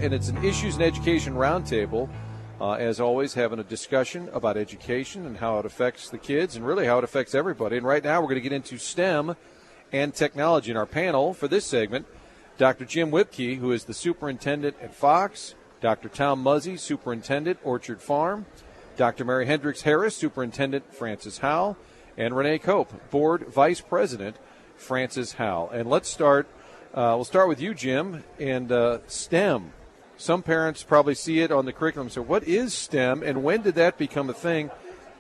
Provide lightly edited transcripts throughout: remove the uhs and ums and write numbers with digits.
and it's an Issues in Education Roundtable. As always, having a discussion about education and how it affects the kids and really how it affects everybody. And right now we're going to get into STEM and technology. In our panel for this segment, Dr. Jim Wipke, who is the superintendent at Fox, Dr. Tom Muzzey, superintendent, Orchard Farm, Dr. Mary Hendricks-Harris, superintendent, Francis Howell, and Rene Cope, board vice president, Francis Howell. And let's start, we'll start with you, Jim, and STEM. Some parents probably see it on the curriculum. So what is STEM, and when did that become a thing?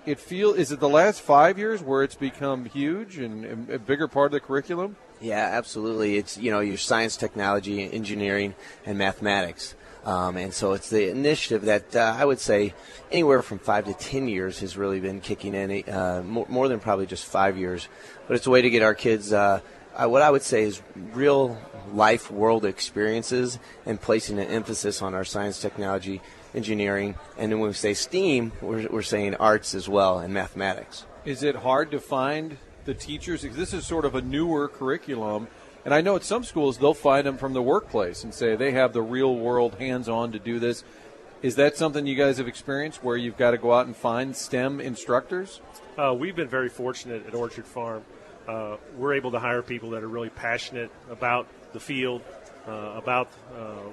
Is it the last 5 years where it's become huge and a bigger part of the curriculum? Yeah, absolutely. It's, your science, technology, engineering, and mathematics. And so it's the initiative that I would say anywhere from 5 to 10 years has really been kicking in, more than probably just 5 years. But it's a way to get our kids what I would say is real life world experiences and placing an emphasis on our science, technology, engineering, and then when we say STEAM, we're saying arts as well and mathematics. Is it hard to find the teachers? This is sort of a newer curriculum, and I know at some schools they'll find them from the workplace and say they have the real world hands-on to do this. Is that something you guys have experienced where you've got to go out and find STEM instructors? We've been very fortunate at Orchard Farm. We're able to hire people that are really passionate about the field, about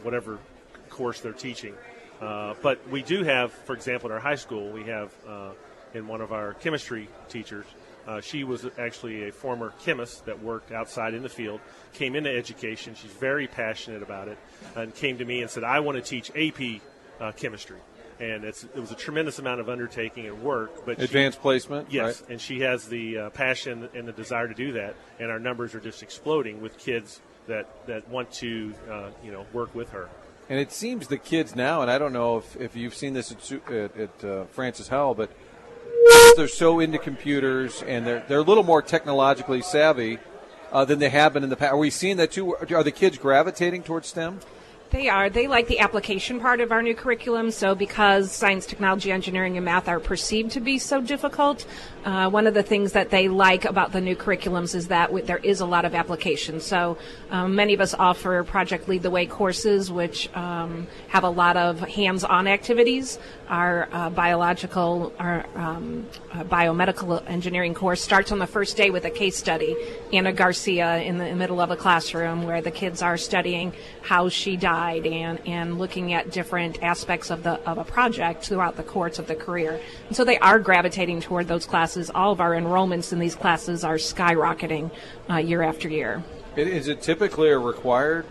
whatever course they're teaching. But we do have, for example, in our high school, we have in one of our chemistry teachers, she was actually a former chemist that worked outside in the field, came into education. She's very passionate about it, and came to me and said, I want to teach AP chemistry. And it was a tremendous amount of undertaking and work. But advanced placement? Yes, right? And she has the passion and the desire to do that, and our numbers are just exploding with kids that want to work with her. And it seems the kids now, and I don't know if you've seen this at Francis Howell, but they're so into computers and they're a little more technologically savvy than they have been in the past. Are we seeing that too? Are the kids gravitating towards STEM? They are. They like the application part of our new curriculum. So because science, technology, engineering, and math are perceived to be so difficult, one of the things that they like about the new curriculums is that there is a lot of application. So many of us offer Project Lead the Way courses, which have a lot of hands-on activities. Our biomedical engineering course starts on the first day with a case study, Anna Garcia in the middle of a classroom where the kids are studying how she died and looking at different aspects of a project throughout the course of the career. And so they are gravitating toward those classes. All of our enrollments in these classes are skyrocketing year after year. Is it typically a required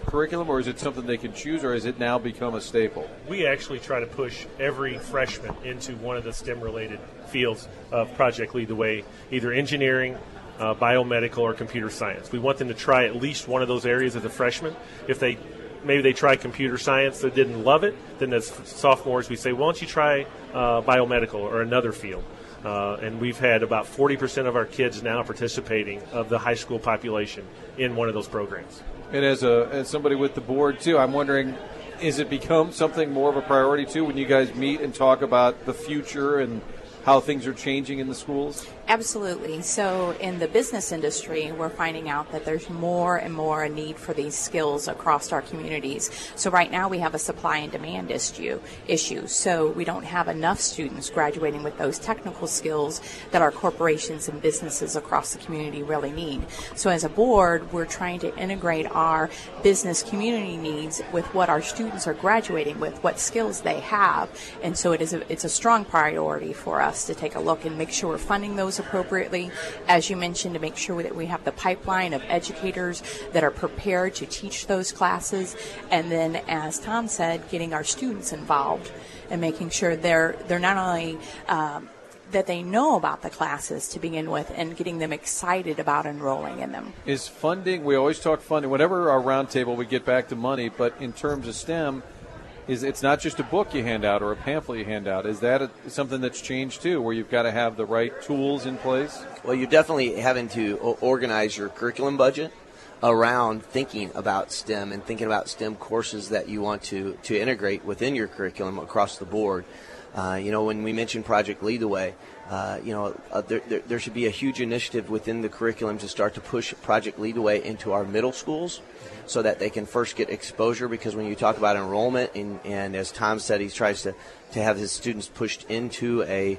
curriculum, or is it something they can choose, or has it now become a staple? We actually try to push every freshman into one of the STEM-related fields of Project Lead the Way, either engineering, biomedical, or computer science. We want them to try at least one of those areas as a freshman. If maybe they try computer science, they didn't love it, then as sophomores we say, why don't you try biomedical or another field? And we've had about 40% of our kids now participating of the high school population in one of those programs. And as somebody with the board too, I'm wondering, is it become something more of a priority too when you guys meet and talk about the future and how things are changing in the schools? Absolutely. So in the business industry, we're finding out that there's more and more a need for these skills across our communities. So right now we have a supply and demand issue. So we don't have enough students graduating with those technical skills that our corporations and businesses across the community really need. So as a board, we're trying to integrate our business community needs with what our students are graduating with, what skills they have. And so it's a strong priority for us to take a look and make sure we're funding those appropriately, as you mentioned, to make sure that we have the pipeline of educators that are prepared to teach those classes, and then, as Tom said, getting our students involved and making sure they're not only that they know about the classes to begin with and getting them excited about enrolling in them. Is funding, we always talk funding, whenever our roundtable we get back to money, but in terms of STEM, it's not just a book you hand out or a pamphlet you hand out. Is that something that's changed too, where you've got to have the right tools in place? Well, you're definitely having to organize your curriculum budget around thinking about STEM and thinking about STEM courses that you want to integrate within your curriculum across the board. When we mentioned Project Lead the Way, there should be a huge initiative within the curriculum to start to push Project Lead the Way into our middle schools so that they can first get exposure, because when you talk about enrollment, and as Tom said, he tries to have his students pushed into a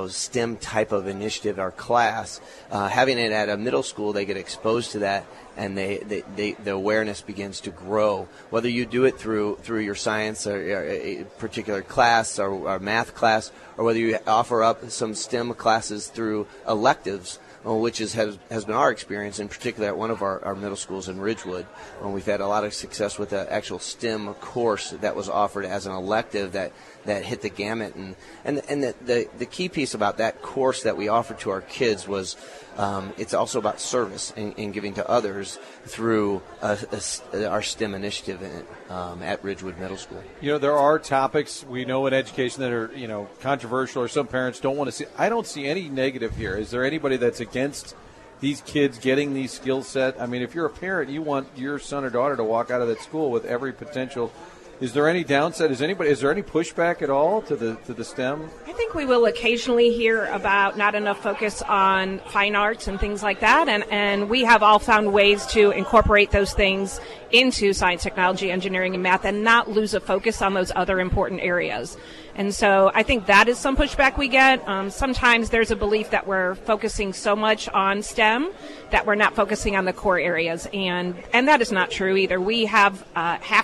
STEM type of initiative or class, having it at a middle school, they get exposed to that, and the awareness begins to grow. Whether you do it through your science or a particular class or math class, or whether you offer up some STEM classes through electives, which has been our experience, in particular at one of our middle schools in Ridgewood, when we've had a lot of success with an actual STEM course that was offered as an elective that hit the gamut. And the key piece about that course that we offered to our kids was it's also about service and giving to others through our STEM initiative at Ridgewood Middle School. There are topics we know in education that are, controversial, or some parents don't want to see. I don't see any negative here. Is there anybody that's against these kids getting these skill set? I mean, if you're a parent, you want your son or daughter to walk out of that school with every potential. Is there any downside? Is there any pushback at all to the STEM? I think we will occasionally hear about not enough focus on fine arts and things like that, and we have all found ways to incorporate those things into science, technology, engineering, and math, and not lose a focus on those other important areas. And so I think that is some pushback we get. Sometimes there's a belief that we're focusing so much on STEM that we're not focusing on the core areas, and that is not true either. We have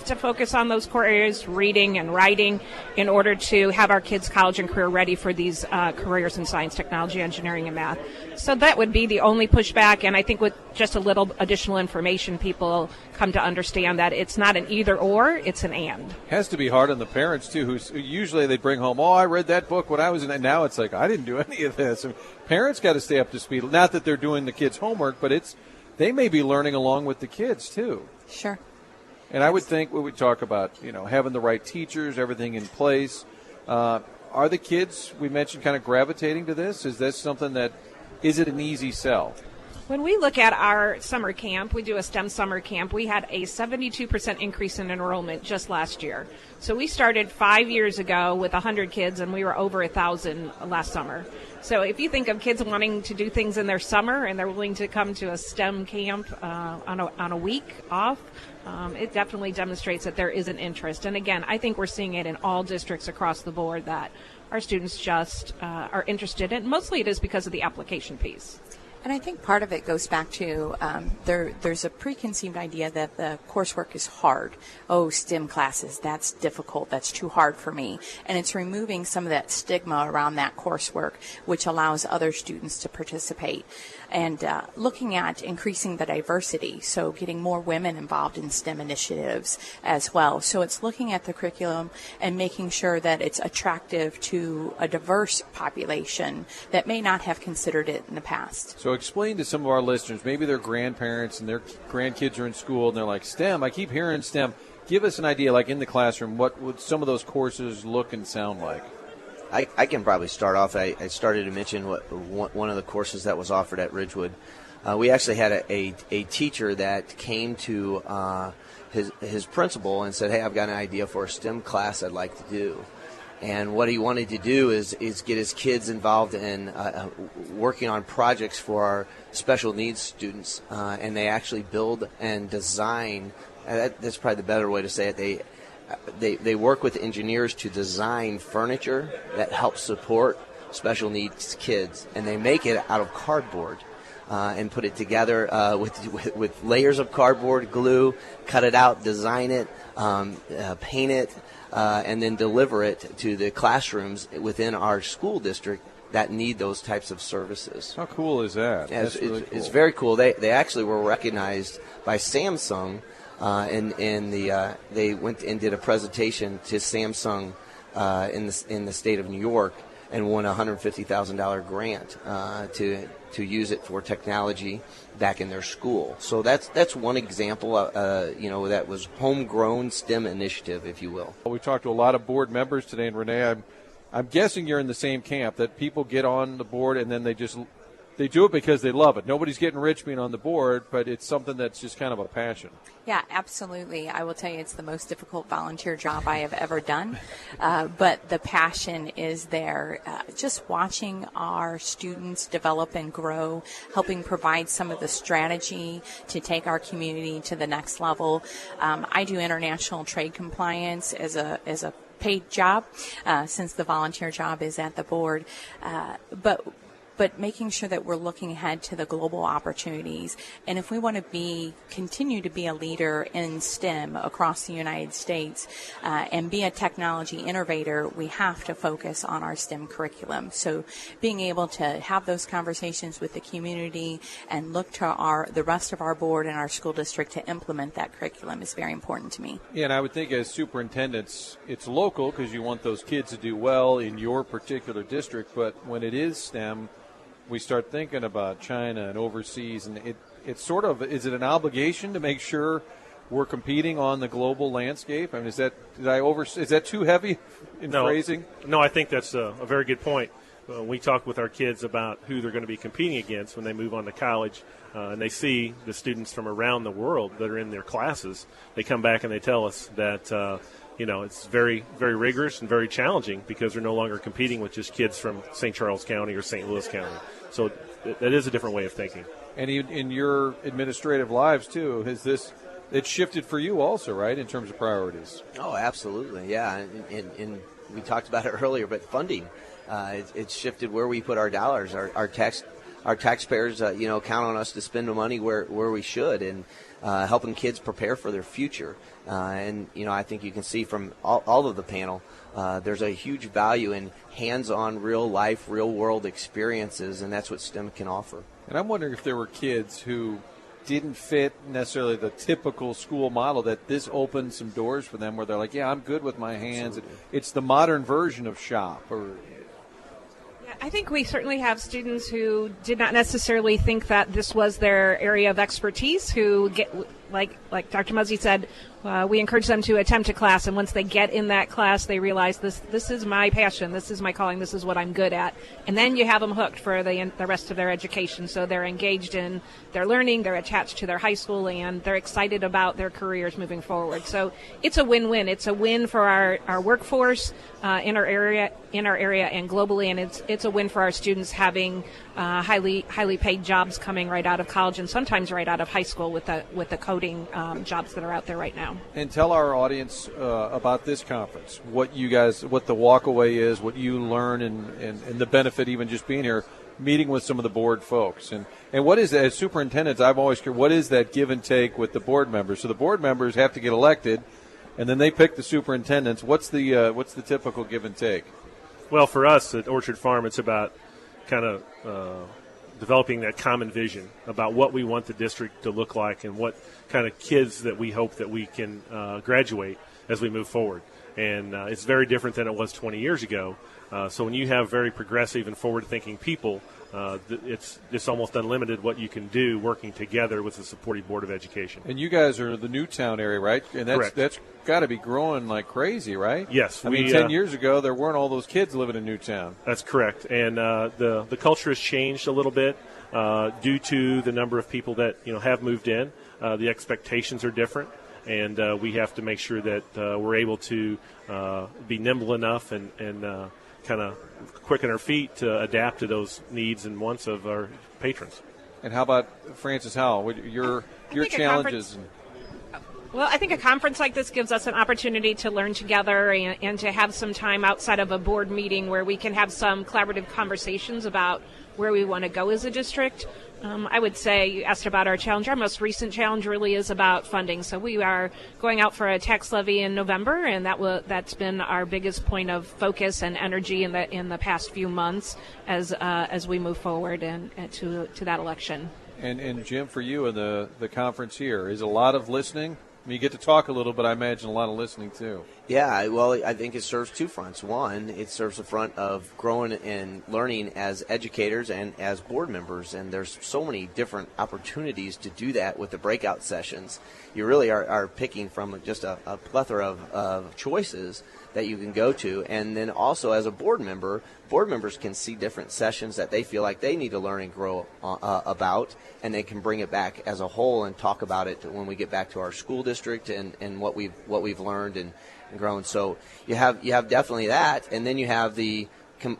to focus on those core areas, reading and writing, in order to have our kids college and career ready for these careers in science, technology, engineering, and math. So that would be the only pushback, and I think with just a little additional information, people come to understand that it's not an either or, it's an and. Has to be hard on the parents, too, who usually they bring home, I read that book when I was in it. Now it's like, I didn't do any of this. And parents got to stay up to speed. Not that they're doing the kids' homework, but they may be learning along with the kids, too. Sure. And I would think when we talk about, having the right teachers, everything in place, are the kids, we mentioned, kind of gravitating to this? Is this something is it an easy sell? When we look at our summer camp, we do a STEM summer camp, we had a 72% increase in enrollment just last year. So we started 5 years ago with 100 kids, and we were over 1,000 last summer. So if you think of kids wanting to do things in their summer and they're willing to come to a STEM camp on a week off, it definitely demonstrates that there is an interest. And again, I think we're seeing it in all districts across the board that our students just are interested in. Mostly it is because of the application piece. And I think part of it goes back to there's a preconceived idea that the coursework is hard. Oh, STEM classes, that's difficult, that's too hard for me. And it's removing some of that stigma around that coursework, which allows other students to participate. And looking at increasing the diversity, so getting more women involved in STEM initiatives as well. So it's looking at the curriculum and making sure that it's attractive to a diverse population that may not have considered it in the past. So explain to some of our listeners, maybe their grandparents and their grandkids are in school and they're like, STEM, I keep hearing STEM. Give us an idea, like in the classroom, what would some of those courses look and sound like? I can probably start off. I started to mention one of the courses that was offered at Ridgewood. We actually had a teacher that came to his principal and said, hey, I've got an idea for a STEM class I'd like to do. And what he wanted to do is get his kids involved in working on projects for our special needs students. And they actually build and design. That's probably the better way to say it. They work with engineers to design furniture that helps support special needs kids, and they make it out of cardboard and put it together with layers of cardboard, glue, cut it out, design it, paint it, and then deliver it to the classrooms within our school district that need those types of services. How cool is that? Yeah, That's really cool. It's very cool. They actually were recognized by Samsung. They went and did a presentation to Samsung in the state of New York and won a $150,000 grant to use it for technology back in their school. So that's one example, that was homegrown STEM initiative, if you will. We talked to a lot of board members today, and Rene, I'm guessing you're in the same camp, that people get on the board and then they they do it because they love it. Nobody's getting rich being on the board, but it's something that's just kind of a passion. Yeah, absolutely. I will tell you it's the most difficult volunteer job I have ever done, but the passion is there. Just watching our students develop and grow, helping provide some of the strategy to take our community to the next level. I do international trade compliance as a paid job, since the volunteer job is at the board, but making sure that we're looking ahead to the global opportunities. And if we want to continue to be a leader in STEM across the United States and be a technology innovator, we have to focus on our STEM curriculum. So being able to have those conversations with the community and look to the rest of our board and our school district to implement that curriculum is very important to me. Yeah, and I would think as superintendents, it's local because you want those kids to do well in your particular district, but when it is STEM, we start thinking about China and overseas, and it's sort of, is it an obligation to make sure we're competing on the global landscape? I mean, is that too heavy in phrasing? No, I think that's a very good point. We talk with our kids about who they're going to be competing against when they move on to college, and they see the students from around the world that are in their classes. They come back and they tell us that it's very, very rigorous and very challenging because they're no longer competing with just kids from St. Charles County or St. Louis County. So that is a different way of thinking. And in your administrative lives, too, it's shifted for you also, right, in terms of priorities? Oh, absolutely, yeah. And we talked about it earlier, but funding, it's shifted where we put our dollars. Our taxpayers, count on us to spend the money where we should, and helping kids prepare for their future. I think you can see from all of the panel, there's a huge value in hands-on, real-life, real-world experiences, and that's what STEM can offer. And I'm wondering if there were kids who didn't fit necessarily the typical school model, that this opened some doors for them where they're like, yeah, I'm good with my hands. Absolutely. It's the modern version of shop. I think we certainly have students who did not necessarily think that this was their area of expertise, who get, like Dr. Muzzey said, we encourage them to attempt a class, and once they get in that class, they realize this is my passion, this is my calling, this is what I'm good at. And then you have them hooked for the rest of their education, so they're engaged in their learning, they're attached to their high school, and they're excited about their careers moving forward. So it's a win-win. It's a win for our workforce in our area and globally, and it's a win for our students having highly paid jobs coming right out of college and sometimes right out of high school with the coding jobs that are out there right now. And tell our audience about this conference, what the walkaway is, what you learn, and the benefit even just being here, meeting with some of the board folks. And what is that, as superintendents, I've always curious, what is that give and take with the board members? So the board members have to get elected, and then they pick the superintendents. What's the typical give and take? Well, for us at Orchard Farm, it's about kind of developing that common vision about what we want the district to look like and what kind of kids that we hope that we can graduate as we move forward. And it's very different than it was 20 years ago. So when you have very progressive and forward-thinking people, it's almost unlimited what you can do working together with the supportive Board of Education. And you guys are the Newtown area, right? And that's got to be growing like crazy, right? Yes. I mean, 10 years ago, there weren't all those kids living in Newtown. That's correct. And the culture has changed a little bit due to the number of people that have moved in. The expectations are different. And we have to make sure that we're able to be nimble enough and kind of quicken our feet to adapt to those needs and wants of our patrons. And how about Francis Howell? Your challenges? Well, I think a conference like this gives us an opportunity to learn together and to have some time outside of a board meeting where we can have some collaborative conversations about where we want to go as a district. I would say, you asked about our challenge. Our most recent challenge really is about funding. So we are going out for a tax levy in November, and that's been our biggest point of focus and energy in the past few months as we move forward and to that election. And Jim, for you in the conference here, is a lot of listening? I mean, you get to talk a little, but I imagine a lot of listening too. Yeah, well, I think it serves two fronts. One, it serves the front of growing and learning as educators and as board members, and there's so many different opportunities to do that with the breakout sessions. You really are picking from just a plethora of choices that you can go to. And then also as a board members can see different sessions that they feel like they need to learn and grow about, and they can bring it back as a whole and talk about it when we get back to our school district and what we've learned and grown. So you have definitely that, and then you have the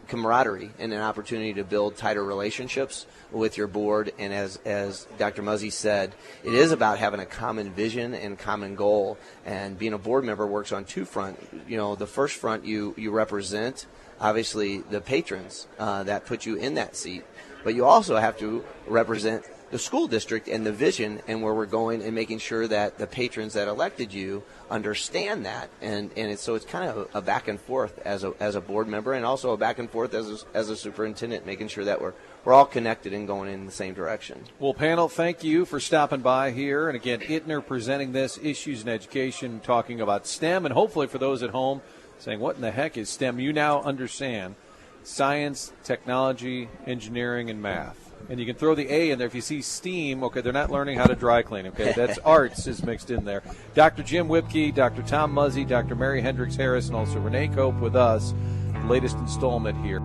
camaraderie and an opportunity to build tighter relationships with your board. And as Dr. Muzzey said, it is about having a common vision and common goal. And being a board member works on two fronts. The first front, you represent obviously the patrons that put you in that seat, but you also have to represent the school district and the vision and where we're going, and making sure that the patrons that elected you understand that. And so it's kind of a back and forth as a board member, and also a back and forth as a superintendent, making sure that we're all connected and going in the same direction. Well, panel, thank you for stopping by here. And again, Ittner presenting this Issues in Education, talking about STEM, and hopefully for those at home saying, what in the heck is STEM? You now understand science, technology, engineering, and math. And you can throw the A in there. If you see STEAM, okay, they're not learning how to dry clean, okay? That's arts is mixed in there. Dr. Jim Wipke, Dr. Tom Muzzey, Dr. Mary Hendricks-Harris, and also Rene Cope with us. The latest installment here.